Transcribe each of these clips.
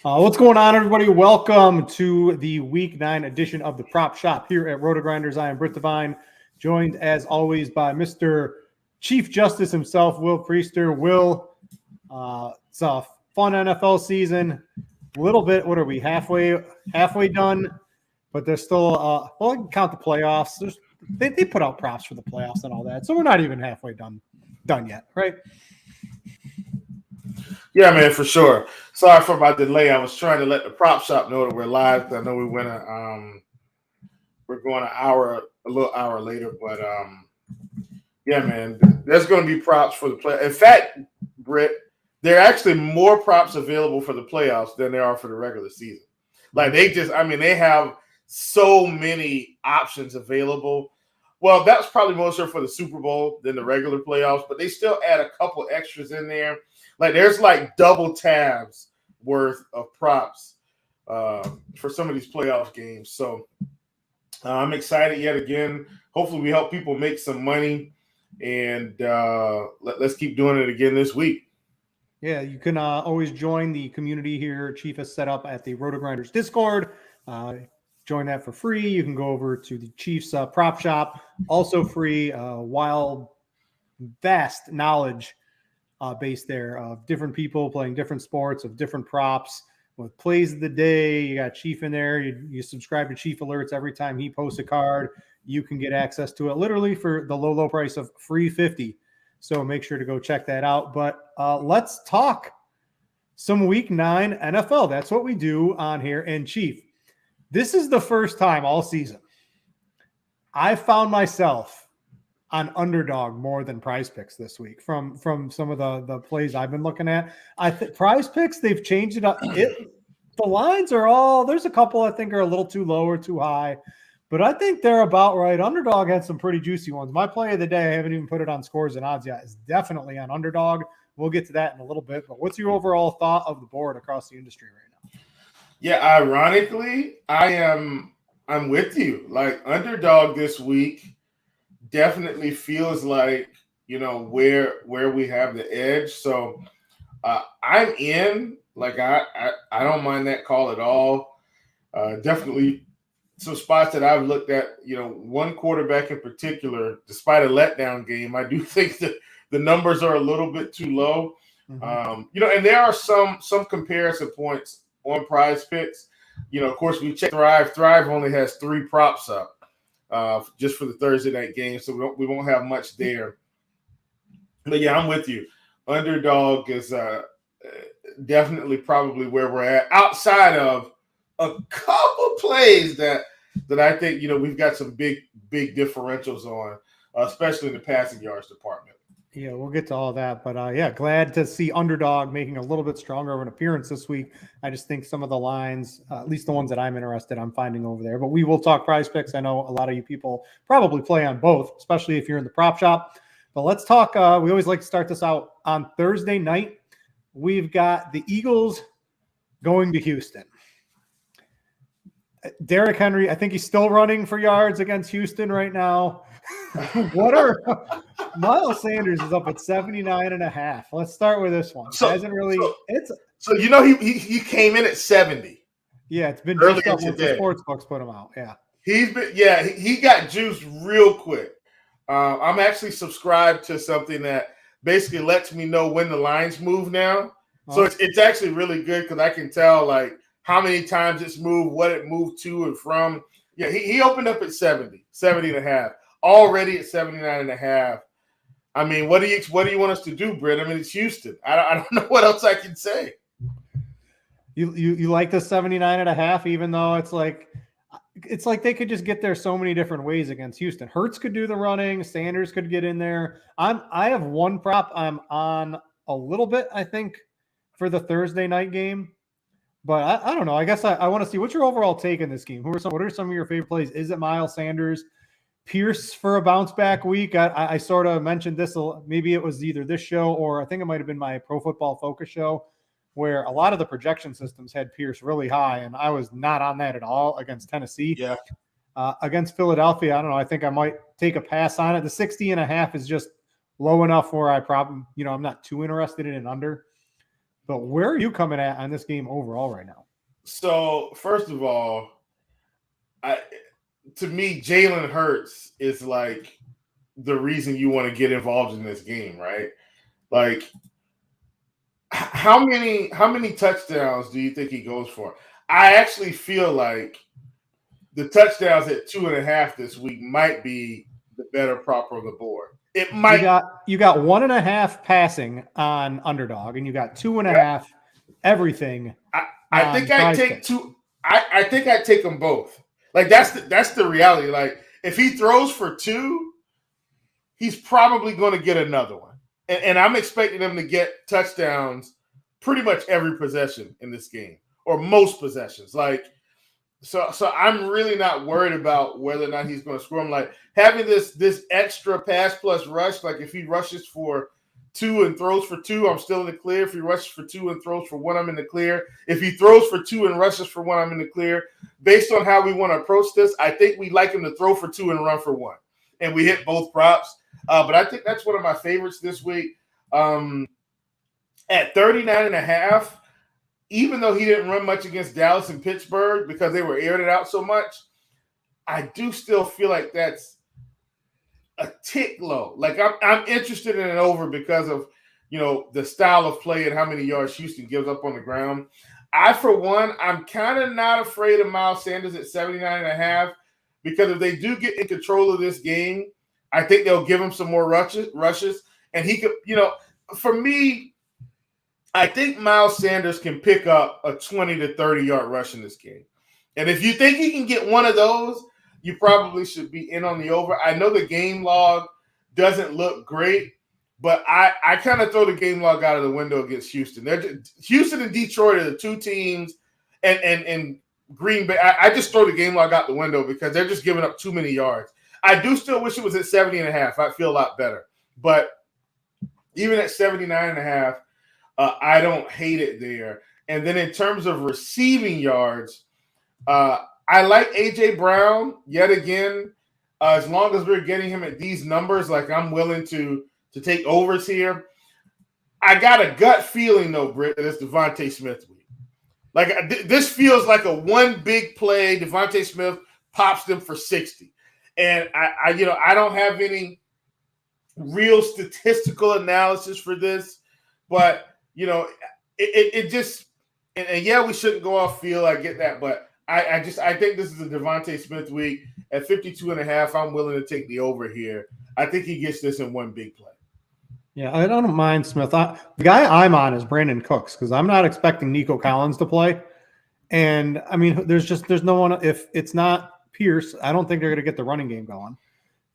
What's going on, everybody? Welcome to the Week 9 edition of the Prop Shop here at RotoGrinders. I am Brit Devine, joined as always by Mr. Chief Justice himself, Will Priester. Will, it's a fun NFL season. A little bit. What are we? Halfway done, but there's still. Well, I can count the playoffs. They put out props for the playoffs and all that, so we're not even halfway done yet, right? Yeah, man, for sure. Sorry for my delay. I was trying to let the prop shop know that we're live. I know we're going a little hour later, but yeah, man, there's going to be props for the play. In fact, Britt, there are actually more props available for the playoffs than there are for the regular season. Like they have so many options available. Well, that's probably more so for the Super Bowl than the regular playoffs, but they still add a couple extras in there. Like there's like double tabs worth of props for some of these playoff games. So I'm excited yet again. Hopefully we help people make some money, and let's keep doing it again this week. Yeah, you can always join the community here. Chief has set up at the RotoGrinders Discord. Join that for free. You can go over to the Chief's prop shop, also free. While vast knowledge base there of different people playing different sports, of different props, with plays of the day. You got Chief in there. You subscribe to Chief Alerts every time he posts a card. You can get access to it literally for the low price of free $50. So make sure to go check that out. But let's talk some Week 9 NFL. That's what we do on here. And Chief, this is the first time all season I found myself on underdog more than Prize Picks this week from some of the plays I've been looking at. Prize Picks, they've changed it up. The lines are all, there's a couple I think are a little too low or too high, but I think they're about right. Underdog had some pretty juicy ones. My play of the day, I haven't even put it on Scores and Odds yet, is definitely on Underdog. We'll get to that in a little bit, but what's your overall thought of the board across the industry right now? Yeah, ironically, I'm with you. Like Underdog this week definitely feels like, where we have the edge. So I'm in. Like I don't mind that call at all. Definitely some spots that I've looked at. One quarterback in particular, despite a letdown game, I do think that the numbers are a little bit too low. Mm-hmm. And there are some comparison points on Prize Picks. Of course, we check Thrive. Thrive only has 3 props up. Just for the Thursday night game, so we won't have much there. But yeah, I'm with you. Underdog is definitely probably where we're at, outside of a couple plays that I think we've got some big differentials on, especially in the passing yards department. Yeah, we'll get to all that, but yeah, glad to see Underdog making a little bit stronger of an appearance this week. I just think some of the lines, at least the ones that I'm finding over there, but we will talk Prize Picks. I know a lot of you people probably play on both, especially if you're in the prop shop, but let's talk. We always like to start this out on Thursday night. We've got the Eagles going to Houston. Derrick Henry, I think he's still running for yards against Houston right now. Miles Sanders is up at 79.5. Let's start with this one. So he came in at 70. Yeah, it's been juiced up once the sports books put him out. Yeah. He got juiced real quick. I'm actually subscribed to something that basically lets me know when the lines move now. So it's actually really good because I can tell like how many times it's moved, what it moved to and from. Yeah, he opened up at 70.5. Already at 79.5. I mean, what do you want us to do, Britt? I mean, it's Houston. I don't know what else I can say. You like the 79.5, even though it's like they could just get there so many different ways against Houston. Hurts could do the running. Sanders could get in there. I have one prop I'm on a little bit, I think, for the Thursday night game. But I don't know. I guess I want to see what's your overall take in this game. What are some of your favorite plays? Is it Miles Sanders? Pierce for a bounce back week. I sort of mentioned this. Maybe it was either this show or I think it might have been my Pro Football Focus show, where a lot of the projection systems had Pierce really high, and I was not on that at all against Tennessee. Yeah. Against Philadelphia, I don't know. I think I might take a pass on it. The 60.5 is just low enough where I probably, I'm not too interested in an under. But where are you coming at on this game overall right now? So first of all, to me, Jalen Hurts is like the reason you want to get involved in this game, right? Like, how many touchdowns do you think he goes for? I actually feel like the touchdowns at 2.5 this week might be the better prop on the board. It might. You got 1.5 passing on underdog, and you got 2.5 everything. I think I take two. I think I take them both. Like that's the reality. Like if he throws for 2, he's probably going to get another one, and I'm expecting him to get touchdowns pretty much every possession in this game, or most possessions. Like so I'm really not worried about whether or not he's going to score. I'm like having this extra pass plus rush. Like if he rushes for 2 and throws for 2, I'm still in the clear. If he rushes for 2 and throws for 1, I'm in the clear. If he throws for 2 and rushes for 1, I'm in the clear. Based on how we want to approach this, I think we like him to throw for 2 and run for 1. And we hit both props. But I think that's one of my favorites this week. At 39.5, even though he didn't run much against Dallas and Pittsburgh because they were aired it out so much, I do still feel like that's a tick low. Like I'm interested in an over because of the style of play and how many yards Houston gives up on the ground. For one, I'm kind of not afraid of Miles Sanders at 79.5 because if they do get in control of this game, I think they'll give him some more rushes, and he could, for me, I think Miles Sanders can pick up a 20 to 30 yard rush in this game. And if you think he can get one of those, you probably should be in on the over. I know the game log doesn't look great, but I kind of throw the game log out of the window against Houston. Houston and Detroit are the two teams, and Green Bay. I just throw the game log out the window because they're just giving up too many yards. I do still wish it was at 70.5. I feel a lot better. But even at 79.5, I don't hate it there. And then in terms of receiving yards, I like A.J. Brown yet again. As long as we're getting him at these numbers, like I'm willing to take overs here. I got a gut feeling, though, Brit, that it's Devontae Smith week. Like this feels like a one big play. Devontae Smith pops them for 60. And I don't have any real statistical analysis for this, but it just and yeah, we shouldn't go off field. I get that, but I think this is a Devontae Smith week at 52.5. I'm willing to take the over here. I think he gets this in one big play. Yeah, I don't mind Smith. The guy I'm on is Brandon Cooks because I'm not expecting Nico Collins to play, and I mean, there's no one. If it's not Pierce, I don't think they're going to get the running game going.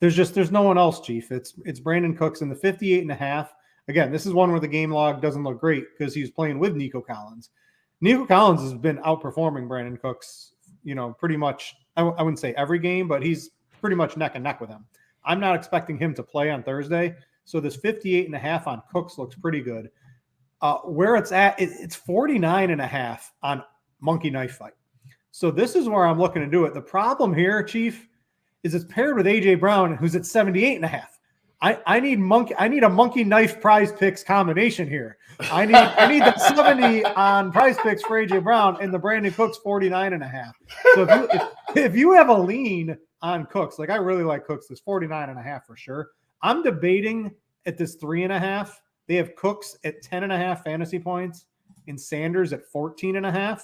There's no one else, Chief. It's Brandon Cooks in the 58.5. Again, this is one where the game log doesn't look great because he's playing with Nico Collins. Nico Collins has been outperforming Brandon Cooks, pretty much. I wouldn't say every game, but he's pretty much neck and neck with him. I'm not expecting him to play on Thursday, so this 58.5 on Cooks looks pretty good. Where it's at, it's 49.5 on Monkey Knife Fight. So this is where I'm looking to do it. The problem here, Chief, is it's paired with A.J. Brown, who's at 78.5. I need a Monkey Knife Prize Picks combination here. I need the 70 on Prize Picks for A.J. Brown and the Brandon Cooks 49.5. So if you have a lean on Cooks, like I really like Cooks, this 49.5 for sure. I'm debating at this 3.5. They have Cooks at 10.5 fantasy points and Sanders at 14.5.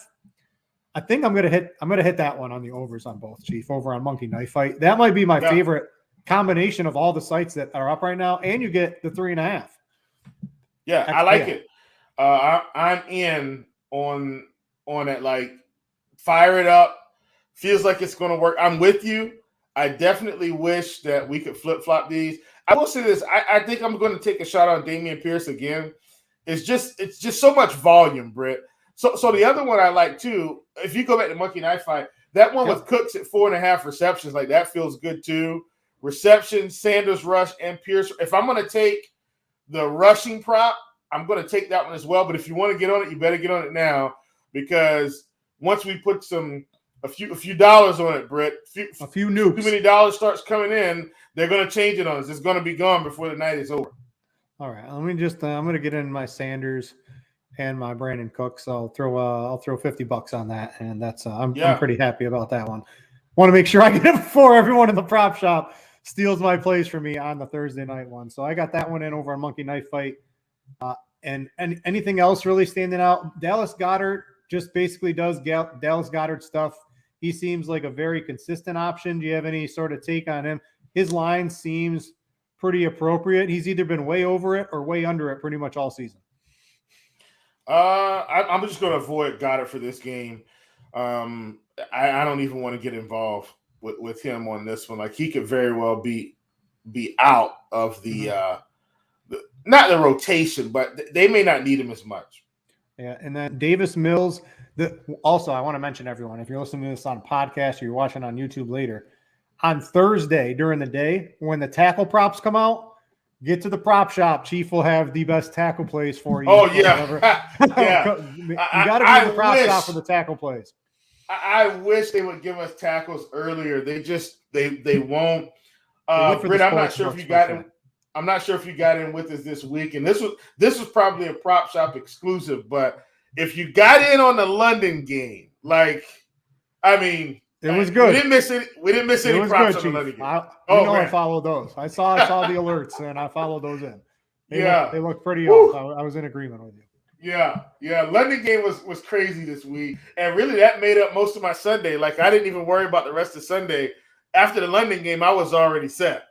I think I'm gonna hit that one on the overs on both, Chief, over on Monkey Knife Fight. That might be my favorite combination of all the sites that are up right now, and you get the 3.5. Yeah, I like it. I'm in on it. Like, fire it up. Feels like it's going to work. I'm with you. I definitely wish that we could flip flop these. I will say this. I think I'm going to take a shot on Dameon Pierce again. It's just so much volume, Britt. So the other one I like too. If you go back to Monkey Knife Fight, that one with Cooks at 4.5 receptions, like that feels good too. Reception, Sanders rush, and Pierce. If I'm going to take the rushing prop, I'm going to take that one as well. But if you want to get on it, you better get on it now, because once we put a few dollars on it, Britt, a few nukes, too many dollars starts coming in, they're going to change it on us. It's going to be gone before the night is over. All right, let me just I'm going to get in my Sanders and my Brandon Cook. So I'll throw $50 on that, and that's I'm Yeah. pretty happy about that one. Want to make sure I get it before everyone in the prop shop steals my place for me on the Thursday night one. So I got that one in over on Monkey Knife Fight. And anything else really standing out? Dallas Goedert just basically does Dallas Goedert stuff. He seems like a very consistent option. Do you have any sort of take on him? His line seems pretty appropriate. He's either been way over it or way under it pretty much all season. I'm just going to avoid Goddard for this game. I don't even want to get involved with him on this one. Like, he could very well be out of the not the rotation, but they may not need him as much. Yeah, and then Davis Mills. Also, I want to mention everyone, if you're listening to this on podcast or you're watching on YouTube later, on Thursday during the day when the tackle props come out, get to the prop shop. Chief will have the best tackle plays for you. Oh yeah, yeah. You got to be in the prop shop for the tackle plays. I wish they would give us tackles earlier. They won't. Brit, I'm not sure if you got in. I'm not sure if you got in with us this week, and this was probably a prop shop exclusive. But if you got in on the London game, it was good. We didn't miss any props on the London game. I followed those. I saw the alerts, and I followed those in. They look pretty off. I was in agreement with you. Yeah. London game was crazy this week, and really that made up most of my Sunday. Like, I didn't even worry about the rest of Sunday. After the London game, I was already set.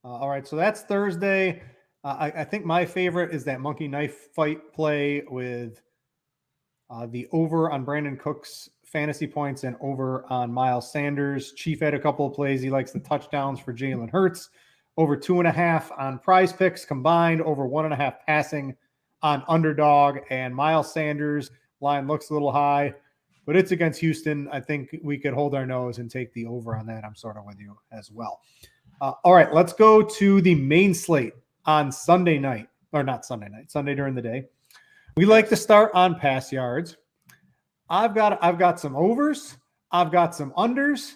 All right, so that's Thursday. I think my favorite is that Monkey Knife Fight play with the over on Brandon Cook's fantasy points and over on Miles Sanders. Chief had a couple of plays. He likes the touchdowns for Jalen Hurts. Over 2.5 on Prize Picks combined. Over 1.5 passing on Underdog. And Miles Sanders line looks a little high, but it's against Houston. I think we could hold our nose and take the over on that. I'm sort of with you as well. All right, let's go to the main slate on Sunday night, or not Sunday night, Sunday during the day. We like to start on pass yards. I've got some overs. I've got some unders.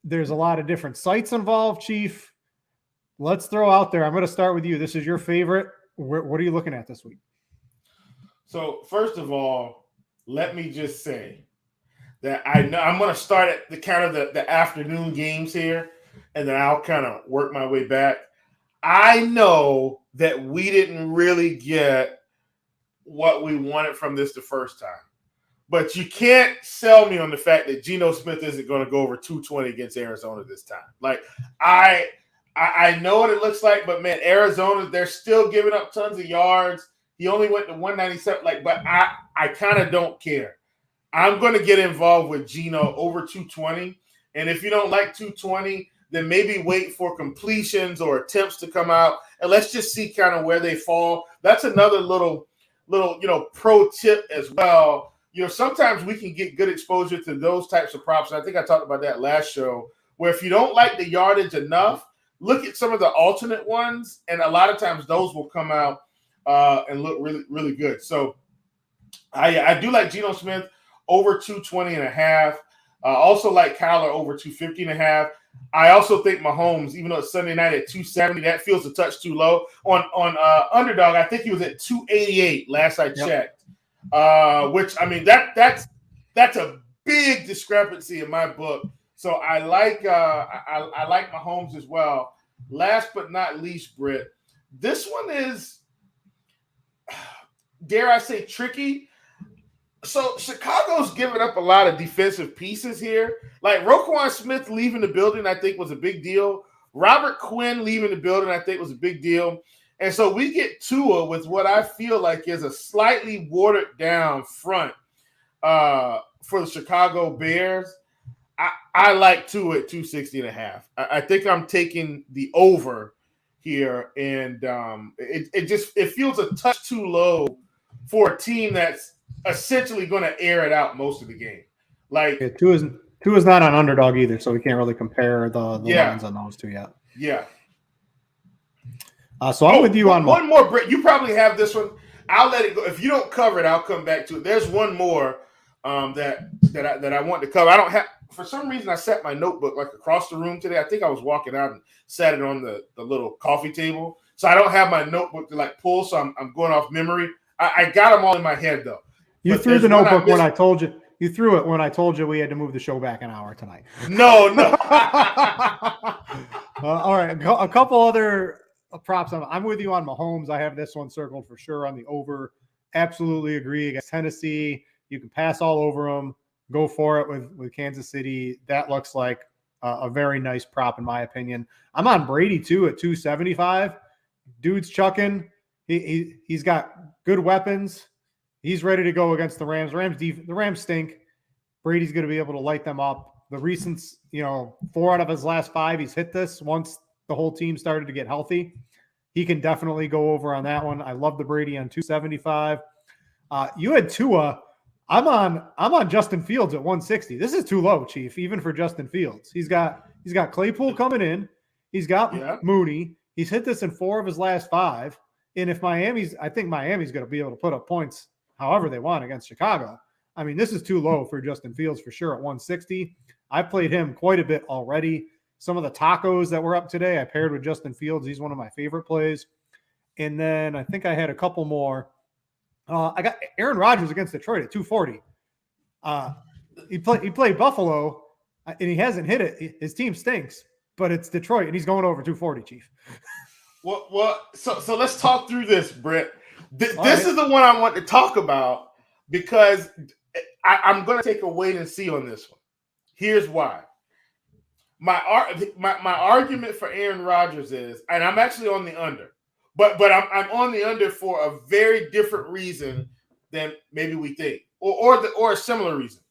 There's a lot of different sites involved, Chief. Let's throw out there. I'm going to start with you. This is your favorite. What are you looking at this week? So first of all, let me just say that I know I'm going to start at the kind of the afternoon games here, and then I'll kind of work my way back. I know that we didn't really get what we wanted from this the first time, but you can't sell me on the fact that Geno Smith isn't going to go over 220 against Arizona this time. Like, I know what it looks like, but man, Arizona, they're still giving up tons of yards. He only went to 197. But I kind of don't care. I'm going to get involved with Geno over 220. And if you don't like 220, then maybe wait for completions or attempts to come out, and let's just see kind of where they fall. That's another little pro tip as well. Sometimes we can get good exposure to those types of props. I think I talked about that last show, where if you don't like the yardage enough, look at some of the alternate ones, and a lot of times those will come out and look really, really good. So I do like Geno Smith over 220.5. Also like Kyler over 250.5. I also think Mahomes, even though it's Sunday night at 270, that feels a touch too low. On Underdog, I think he was at 288 last I checked. Which, I mean, that's a big discrepancy in my book. So I like I like Mahomes as well. Last but not least, Brit, this one is, dare I say, tricky. So Chicago's giving up a lot of defensive pieces here. Like Roquan Smith leaving the building, I think was a big deal. Robert Quinn leaving the building, I think was a big deal. And so we get Tua with what I feel like is a slightly watered down front for the Chicago Bears. I like Tua at 260.5. I think I'm taking the over here, and it feels a touch too low for a team that's essentially going to air it out most of the game. Like Tua is not on Underdog either, so we can't really compare the lines on those two yet. Yeah. So I'm with you on one more, Brit. You probably have this one. I'll let it go. If you don't cover it, I'll come back to it. There's one more that I want to cover. I don't have, for some reason, I set my notebook like across the room today. I think I was walking out and sat it on the little coffee table. So I don't have my notebook to like pull. So I'm going off memory. I got them all in my head though. You But threw the there's one I notebook when missed. I told you. You threw it when I told you we had to move the show back an hour tonight. No. All right, a couple other props. I'm with you on Mahomes. I have this one circled for sure on the over. Absolutely agree against Tennessee. You can pass all over them. Go for it with Kansas City. That looks like a very nice prop in my opinion. I'm on Brady too at 275. Dude's chucking. He's got good weapons. He's ready to go against the Rams. The Rams stink. Brady's going to be able to light them up. The recent, 4 out of his last 5, he's hit this once the whole team started to get healthy. He can definitely go over on that one. I love the Brady on 275. You had Tua. I'm on Justin Fields at 160. This is too low, Chief, even for Justin Fields. He's got Claypool coming in. He's got Mooney. He's hit this in 4 of his last 5. And if I think Miami's going to be able to put up points however they want against Chicago. I mean, this is too low for Justin Fields for sure at 160. I played him quite a bit already. Some of the tacos that were up today, I paired with Justin Fields. He's one of my favorite plays. And then I think I had a couple more. I got Aaron Rodgers against Detroit at 240. He played Buffalo, and he hasn't hit it. His team stinks, but it's Detroit, and he's going over 240, Chief. Well, so let's talk through this, Brit. This is the one I want to talk about because I'm going to take a wait and see on this one. Here's why. My argument for Aaron Rodgers is, and I'm actually on the under, but I'm on the under for a very different reason than maybe we think, or a similar reason.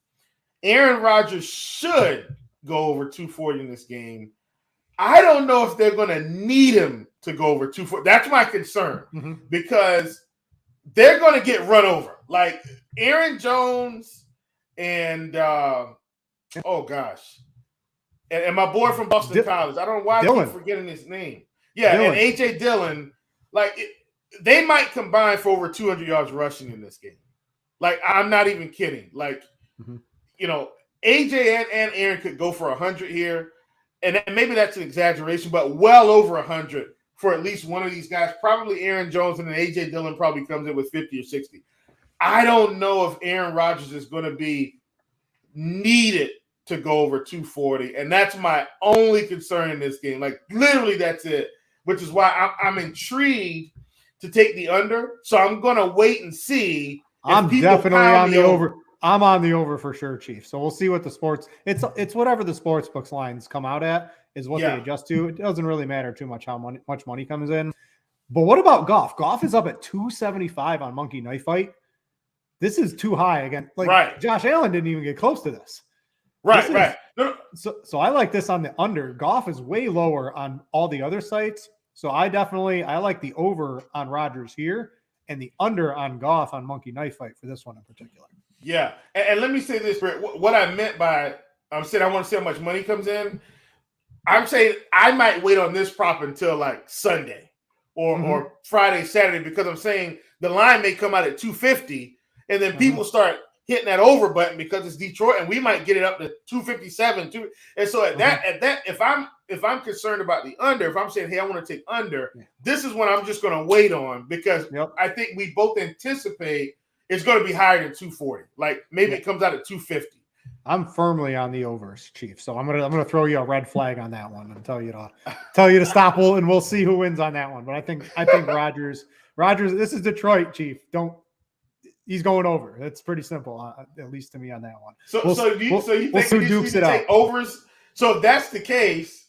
Aaron Rodgers should go over 240 in this game. I don't know if they're going to need him to go over 240. That's my concern because they're going to get run over. Like Aaron Jones and and my boy from Boston College. I don't know why I keep forgetting his name. Yeah, Dillon. And A.J. Dillon, they might combine for over 200 yards rushing in this game. Like, I'm not even kidding. Like, A.J. and Aaron could go for 100 here. And maybe that's an exaggeration, but well over 100 for at least one of these guys. Probably Aaron Jones, and then A.J. Dillon probably comes in with 50 or 60. I don't know if Aaron Rodgers is going to be needed to go over 240, and that's my only concern in this game. Like, literally, that's it, which is why I'm intrigued to take the under. So I'm going to wait and see. I'm definitely on the over. I'm on the over for sure, Chief. So we'll see what the sports – it's whatever the sports books lines come out at is what they adjust to. It doesn't really matter too much how much money comes in. But what about Goff? Goff is up at 275 on Monkey Knife Fight. This is too high again. Josh Allen didn't even get close to this. Right. So I like this on the under. Goff is way lower on all the other sites. So I like the over on Rodgers here and the under on Goff on Monkey Knife Fight for this one in particular. Yeah. And let me say this, Brit. What I meant by I'm saying I want to see how much money comes in. I'm saying I might wait on this prop until like Sunday or Friday, Saturday, because I'm saying the line may come out at 250 and then people start hitting that over button because it's Detroit, and we might get it up to 257. And so at that, if I'm concerned about the under, if I'm saying, hey, I want to take under, this is when I'm just going to wait on because I think we both anticipate it's going to be higher than 240. Like maybe it comes out at 250. I'm firmly on the overs, Chief. So I'm gonna throw you a red flag on that one and tell you to stop. And we'll see who wins on that one. But I think Rodgers. This is Detroit, Chief. He's going over. That's pretty simple, at least to me on that one. So you think we need to take overs? So if that's the case,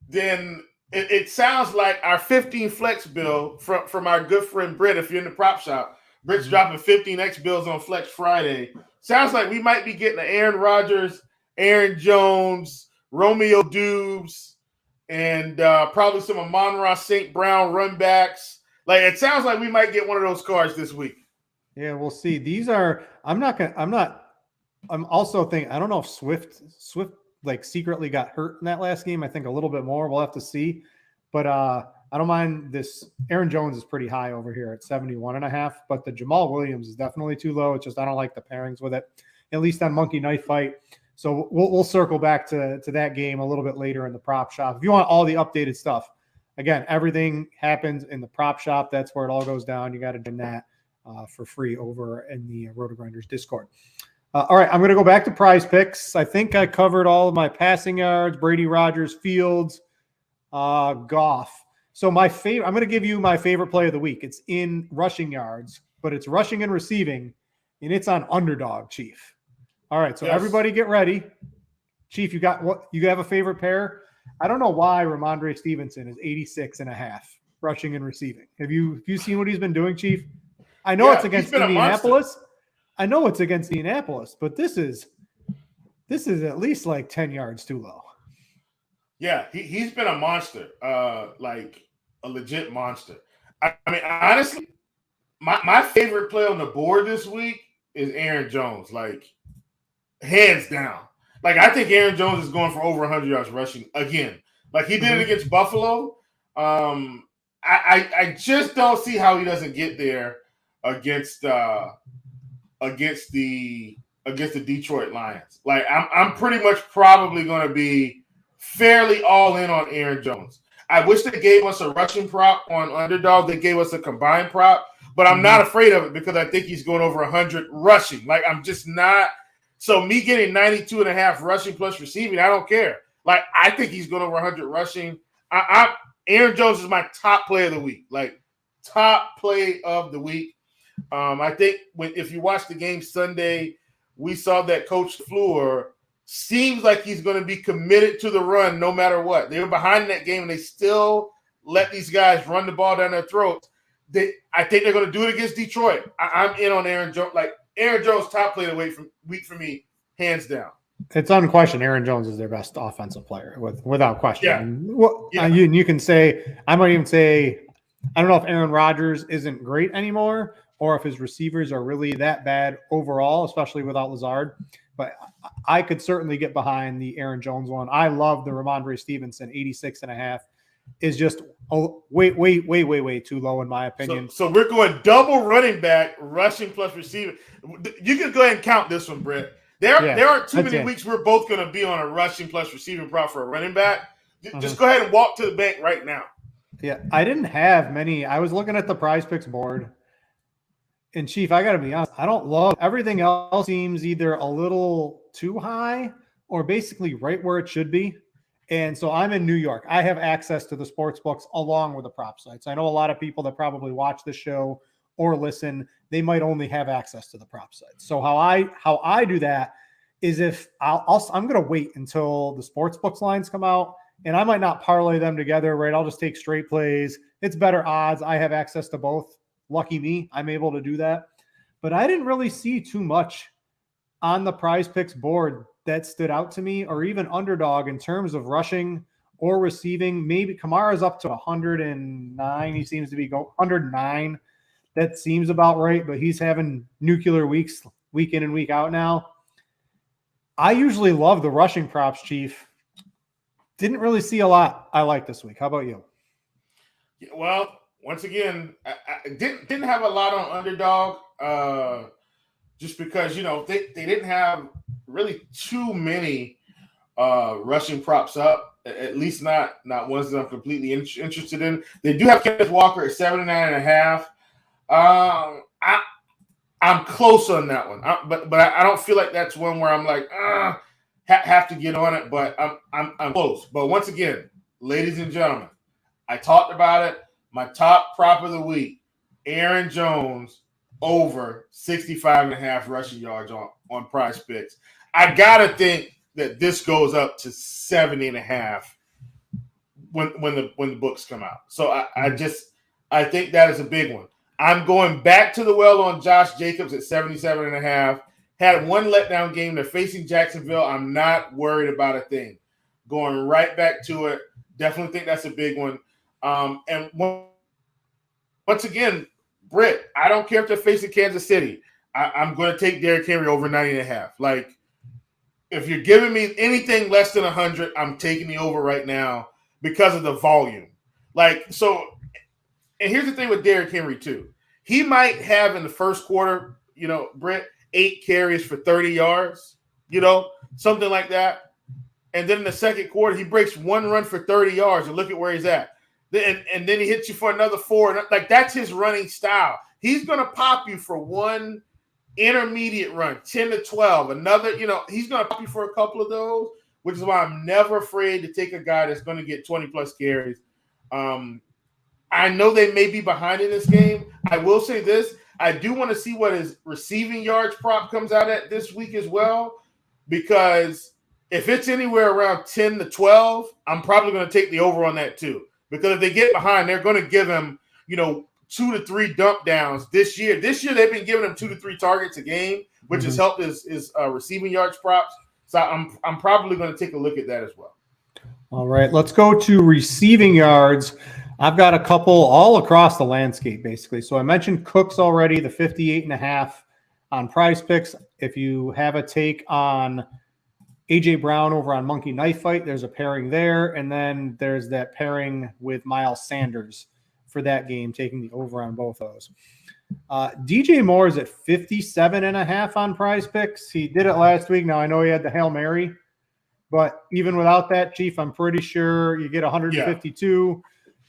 then it sounds like our 15 flex bill from our good friend Brit. If you're in the prop shop, Brit's dropping 15 X bills on Flex Friday. Sounds like we might be getting an Aaron Rodgers, Aaron Jones, Romeo Dubes, and probably some Amon-Ra St. Brown run backs. Like it sounds like we might get one of those cards this week. Yeah, we'll see. These are I'm also thinking I don't know if Swift like secretly got hurt in that last game. I think a little bit more. We'll have to see. But I don't mind this. Aaron Jones is pretty high over here at 71.5, but the Jamal Williams is definitely too low. It's just I don't like the pairings with it, at least on Monkey Knife Fight. So we'll circle back to that game a little bit later in the prop shop. If you want all the updated stuff, again, everything happens in the prop shop. That's where it all goes down. You got to do that. for free over in the RotoGrinders Discord. All right, I'm going to go back to prize picks. I think I covered all of my passing yards, Brady, Rogers, Fields, Goff. So I'm going to give you my favorite play of the week. It's in rushing yards, but it's rushing and receiving, and it's on underdog, Chief. All right, so Everybody get ready. Chief, you have a favorite pair? I don't know why Ramondre Stevenson is 86.5 rushing and receiving. Have you seen what he's been doing, Chief? I know it's against Indianapolis. I know it's against Indianapolis, but this is at least like 10 yards too low. Yeah, he's been a monster, like a legit monster. I mean, honestly, my favorite play on the board this week is Aaron Jones, like hands down. Like I think Aaron Jones is going for over 100 yards rushing again, like he did it against Buffalo. I just don't see how he doesn't get there against the Detroit Lions. Like I'm pretty much probably going to be fairly all in on Aaron Jones. I wish they gave us a rushing prop on underdog. They gave us a combined prop, but I'm not afraid of it because I think he's going over 100 rushing. Like I'm just not. So me getting 92.5 rushing plus receiving, I don't care. Like I think he's going over 100 rushing. Aaron Jones is my top play of the week. Like top play of the week. I think if you watch the game Sunday, we saw that Coach Fleur seems like he's going to be committed to the run no matter what. They were behind in that game, and they still let these guys run the ball down their throats. I think they're going to do it against Detroit. I'm in on Aaron Jones. Like Aaron Jones, top play of the week for me, hands down. It's unquestioned. Aaron Jones is their best offensive player, without question. Yeah. You can say, I might even say, I don't know if Aaron Rodgers isn't great anymore or if his receivers are really that bad overall, especially without Lazard. But I could certainly get behind the Aaron Jones one. I love the Ramondre Stevenson, 86.5 is just way too low in my opinion. So we're going double running back, rushing plus receiving. You can go ahead and count this one, Brit. There aren't too many weeks we're both going to be on a rushing plus receiving prop for a running back. Just go ahead and walk to the bank right now. Yeah, I didn't have many. I was looking at the prize picks board. And Chief, I got to be honest, I don't love everything else. Seems either a little too high or basically right where it should be. And so I'm in New York. I have access to the sports books along with the prop sites. I know a lot of people that probably watch the show or listen, they might only have access to the prop sites. So how I do that is if I'm going to wait until the sports books lines come out, and I might not parlay them together, right? I'll just take straight plays. It's better odds. I have access to both. Lucky me, I'm able to do that. But I didn't really see too much on the prize picks board that stood out to me, or even underdog in terms of rushing or receiving. Maybe Kamara's up to 109. He seems to be going 109. That seems about right, but he's having nuclear weeks, week in and week out now. I usually love the rushing props, Chief. Didn't really see a lot I like this week. How about you? Well, once again, I didn't have a lot on underdog just because, they didn't have really too many rushing props up, at least not ones that I'm completely interested in. They do have Kenneth Walker at 79.5. I'm close on that one, but I don't feel like that's one where I'm like have to get on it. But I'm close. But once again, ladies and gentlemen, I talked about it. My top prop of the week: Aaron Jones over 65.5 rushing yards on Prize Picks. I gotta think that this goes up to 70.5 when the books come out. So I think that is a big one. I'm going back to the well on Josh Jacobs at 77.5. Had one letdown game. They're facing Jacksonville. I'm not worried about a thing. Going right back to it. Definitely think that's a big one. And once again, Brit, I don't care if they're facing Kansas City. I'm going to take Derrick Henry over 90.5. Like, if you're giving me anything less than 100, I'm taking the over right now because of the volume. Like, so, and here's the thing with Derrick Henry, too. He might have in the first quarter, Brit, 8 carries for 30 yards, something like that. And then in the second quarter, he breaks one run for 30 yards, and look at where he's at. And then he hits you for another 4. Like, that's his running style. he's going to pop you for one intermediate run, 10 to 12. Another, he's going to pop you for a couple of those, which is why I'm never afraid to take a guy that's going to get 20-plus carries. I know they may be behind in this game. I will say this. I do want to see what his receiving yards prop comes out at this week as well, because if it's anywhere around 10 to 12, I'm probably going to take the over on that too. Because if they get behind, they're going to give him, 2 to 3 dump downs this year. This year, they've been giving him 2 to 3 targets a game, which has helped his receiving yards props. So I'm probably going to take a look at that as well. All right, let's go to receiving yards. I've got a couple all across the landscape, basically. So I mentioned Cooks already, the 58.5 on Prize Picks. If you have a take on A.J. Brown over on Monkey Knife Fight, there's a pairing there. And then there's that pairing with Miles Sanders for that game, taking the over on both of those. DJ Moore is at 57.5 on Prize Picks. He did it last week. Now, I know he had the Hail Mary, but even without that, Chief, I'm pretty sure you get 152,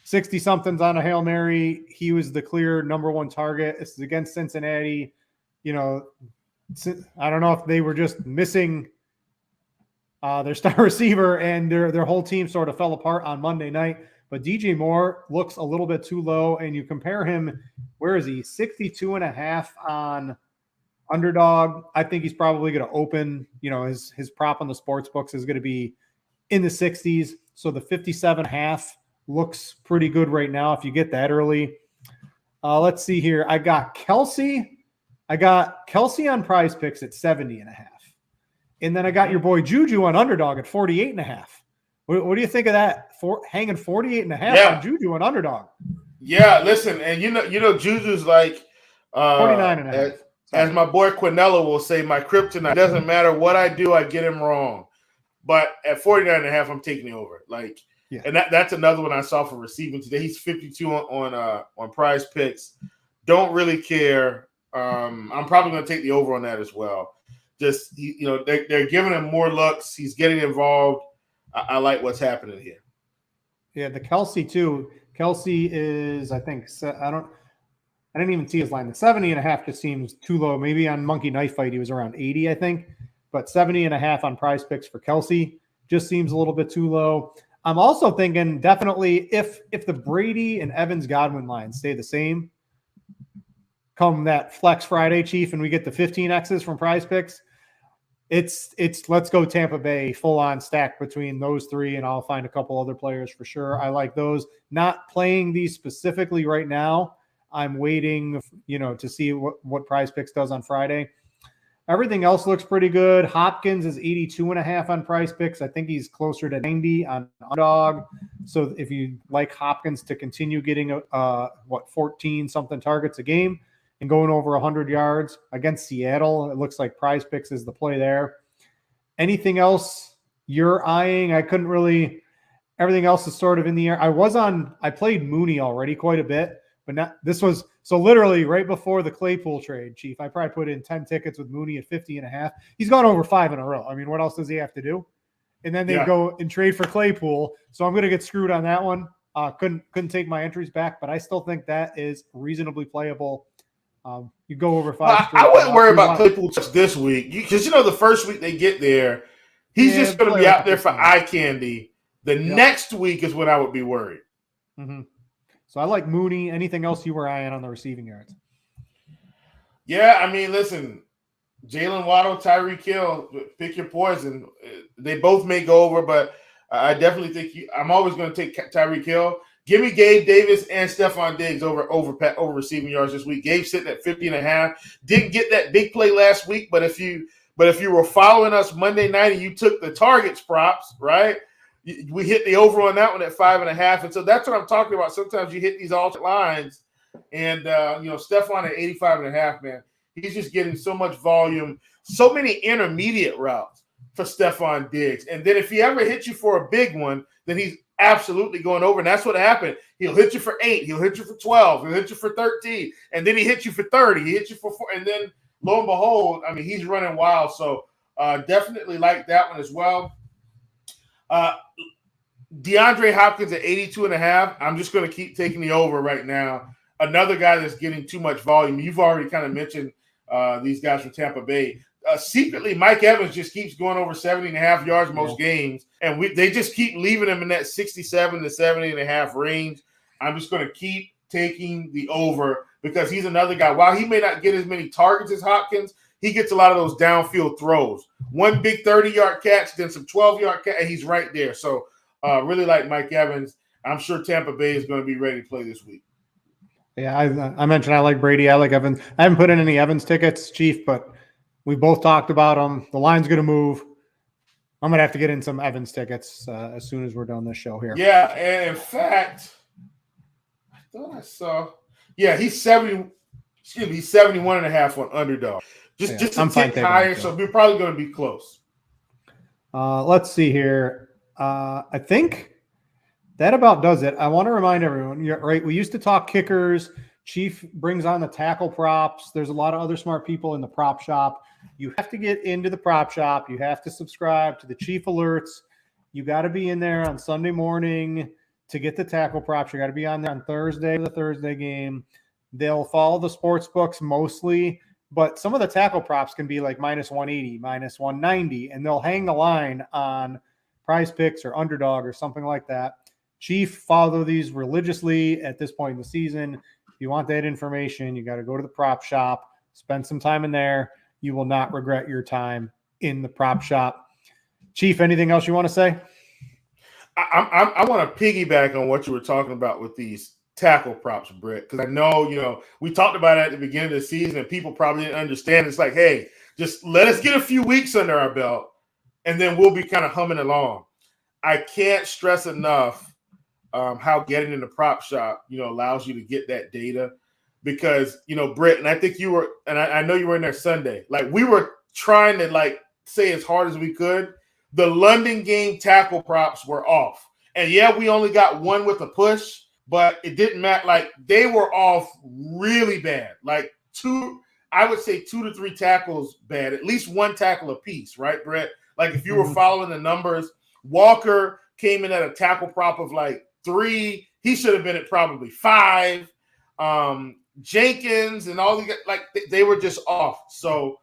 60-somethings on a Hail Mary. He was the clear number one target. This is against Cincinnati. I don't know if they were just missing their star receiver and their whole team sort of fell apart on Monday night. But DJ Moore looks a little bit too low, and you compare him, where is he? 62.5 on Underdog. I think he's probably going to open, his prop on the sports books is going to be in the 60s. So the 57.5 looks pretty good right now if you get that early. Let's see here. I got Kelsey on Prize Picks at 70.5. And then I got your boy Juju on Underdog at 48.5. What do you think of that? Hanging 48.5 on Juju on Underdog. Yeah, listen, and Juju's like 49.5. As my boy Quinella will say, my kryptonite. It doesn't matter what I do, I get him wrong. But at 49.5, I'm taking the over. And that's another one I saw for receiving today. He's 52 on Prize Picks. Don't really care. I'm probably going to take the over on that as well. Just they're giving him more looks. He's getting involved. I like what's happening here. Yeah, the Kelsey too. Kelsey is, I think, I didn't even see his line. The 70.5 just seems too low. Maybe on Monkey Knife Fight he was around 80, I think. But 70.5 on Prize Picks for Kelsey just seems a little bit too low. I'm also thinking definitely if the Brady and Evans Godwin lines stay the same, come that Flex Friday, Chief, and we get the 15Xs from Prize Picks, it's let's go Tampa Bay full on stack between those three, and I'll find a couple other players for sure. I like those. Not playing these specifically right now. I'm waiting, to see what Prize Picks does on Friday. Everything else looks pretty good. Hopkins is 82.5 on Prize Picks. I think he's closer to 90 on Underdog. So if you like Hopkins to continue getting 14 something targets a game and going over 100 yards against Seattle, it looks like Prize Picks is the play there. Anything else you're eyeing? I couldn't really. Everything else is sort of in the air. I played Mooney already quite a bit, but not, this was so literally right before the Claypool trade, Chief. I probably put in 10 tickets with Mooney at 50.5. He's gone over 5 in a row. I mean, what else does he have to do? And then they go and trade for Claypool. So I'm going to get screwed on that one. Couldn't take my entries back, but I still think that is reasonably playable. You go over 5. I wouldn't worry about Claypool this week because the first week they get there, he's just going to be out there for eye candy. The next week is when I would be worried. Mm-hmm. So I like Mooney. Anything else you were eyeing on the receiving yards? Yeah, I mean, listen, Jalen Waddle, Tyreek Hill, pick your poison. They both may go over, but I definitely think I'm always going to take Tyreek Hill. Give me Gabe Davis and Stephon Diggs over receiving yards this week. Gabe sitting at 50.5. Didn't get that big play last week, but if you were following us Monday night and you took the targets props, right? We hit the over on that one at 5.5. And so that's what I'm talking about. Sometimes you hit these alternate lines and, Stephon at 85.5, man, he's just getting so much volume, so many intermediate routes for Stephon Diggs. And then if he ever hits you for a big one, then he's absolutely going over. And that's what happened. He'll hit you for 8. He'll hit you for 12. He'll hit you for 13. And then he hits you for 30. He hits you for 4. And then lo and behold, I mean, he's running wild. So definitely like that one as well. DeAndre Hopkins at 82.5. I'm just going to keep taking the over right now. another guy that's getting too much volume. You've already kind of mentioned these guys from Tampa Bay. Secretly, Mike Evans just keeps going over 70.5 yards most games, and they just keep leaving him in that 67 to 70.5 range. I'm just going to keep taking the over because he's another guy. While he may not get as many targets as Hopkins, he gets a lot of those downfield throws. One big 30-yard catch, then some 12-yard catch, and he's right there. So really like Mike Evans. I'm sure Tampa Bay is going to be ready to play this week. Yeah, I mentioned I like Brady. I like Evans. I haven't put in any Evans tickets, Chief, but we both talked about them. The line's going to move. I'm going to have to get in some Evans tickets as soon as we're done this show here. Yeah, and in fact, I thought I saw. Yeah, he's 70. Excuse me, he's 71.5 on underdog. Just a tick higher, so we're probably going to be close. Let's see here. I think that about does it. I want to remind everyone, right? We used to talk kickers. Chief brings on the tackle props. There's a lot of other smart people in the prop shop. You have to get into the prop shop. You have to subscribe to the Chief alerts. You got to be in there on Sunday morning to get the tackle props. You got to be on there on Thursday, the Thursday game. They'll follow the sports books mostly, but some of the tackle props can be like minus 180, minus 190, and they'll hang the line on Prize Picks or Underdog or something like that. Chief, follow these religiously at this point in the season. If you want that information, you got to go to the prop shop, spend some time in there. You will not regret your time in the prop shop. Chief, anything else you want to say? I want to piggyback on what you were talking about with these tackle props, Brit, because I know, we talked about it at the beginning of the season and people probably didn't understand. It's like, hey, just let us get a few weeks under our belt and then we'll be kind of humming along. I can't stress enough how getting in the prop shop, allows you to get that data because, Brit, and I think you were, and I know you were in there Sunday, like we were trying to say as hard as we could. The London game tackle props were off. And yeah, we only got one with a push, but it didn't matter. Like they were off really bad. Like I would say 2 to 3 tackles bad, at least one tackle apiece, right, Brett? Like if you were following the numbers, Walker came in at a tackle prop of 3. He should have been at probably 5. Jenkins and all the they were just off. So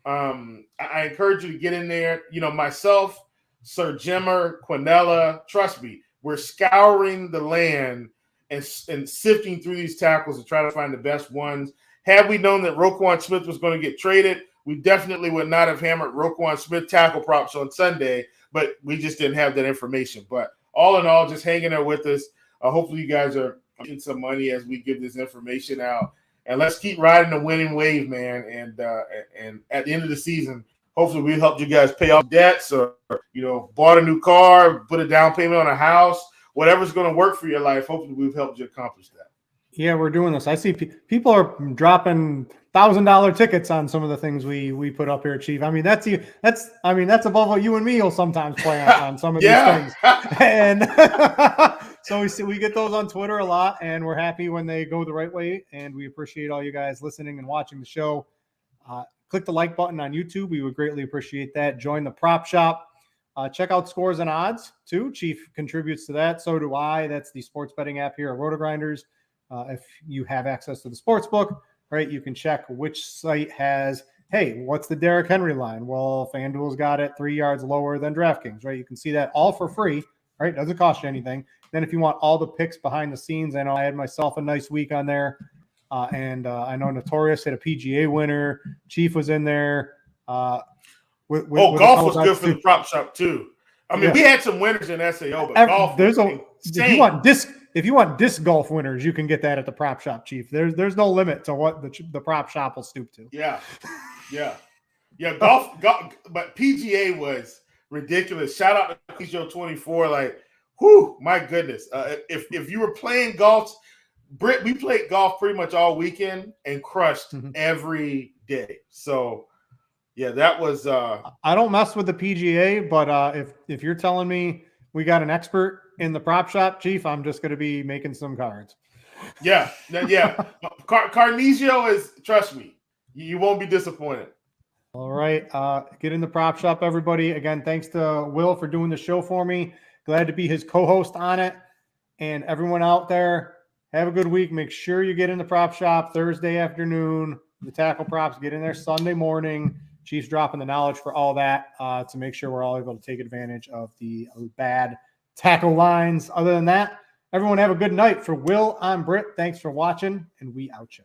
I encourage you to get in there. Myself, Sir Jimmer, Quinella, trust me, we're scouring the land and sifting through these tackles to try to find the best ones. Had we known that Roquan Smith was going to get traded, we definitely would not have hammered Roquan Smith tackle props on Sunday, but we just didn't have that information. But all in all, just hanging there with us. Hopefully you guys are getting some money as we give this information out. And let's keep riding the winning wave, man. And at the end of the season, hopefully we helped you guys pay off debts or, bought a new car, put a down payment on a house, whatever's going to work for your life. Hopefully we've helped you accomplish that. Yeah, we're doing this. I see people are dropping $1,000 tickets on some of the things we put up here, Chief. I mean, that's above what you and me will sometimes play on some of these things. And so we get those on Twitter a lot, and we're happy when they go the right way. And we appreciate all you guys listening and watching the show. Click the like button on YouTube. We would greatly appreciate that. Join the prop shop. Check out Scores and Odds too. Chief contributes to that. So do I. That's the sports betting app here at RotoGrinders. If you have access to the sports book, right, you can check which site has, hey, what's the Derrick Henry line? Well, FanDuel's got it 3 yards lower than DraftKings, right? You can see that all for free, right? Doesn't cost you anything. Then if you want all the picks behind the scenes, I know I had myself a nice week on there. And I know Notorious hit a PGA winner. Chief was in there. Golf was good for the prop shop too. I mean, we had some winners in SAO, but golf. If you want disc golf winners, you can get that at the prop shop, Chief. There's no limit to what the prop shop will stoop to. Yeah. Golf, but PGA was ridiculous. Shout out to PGO 24. My goodness. If you were playing golf, Brit, we played golf pretty much all weekend and crushed every day. So. Yeah, that was. I don't mess with the PGA, but if you're telling me we got an expert in the prop shop, Chief, I'm just going to be making some cards. Yeah. Carnesio is. Trust me, you won't be disappointed. All right, get in the prop shop, everybody. Again, thanks to Will for doing the show for me. Glad to be his co-host on it, and everyone out there. Have a good week. Make sure you get in the prop shop Thursday afternoon. The tackle props, get in there Sunday morning. Chiefs dropping the knowledge for all that to make sure we're all able to take advantage of the bad tackle lines. Other than that, everyone have a good night. For Will, I'm Brit. Thanks for watching, and we out you.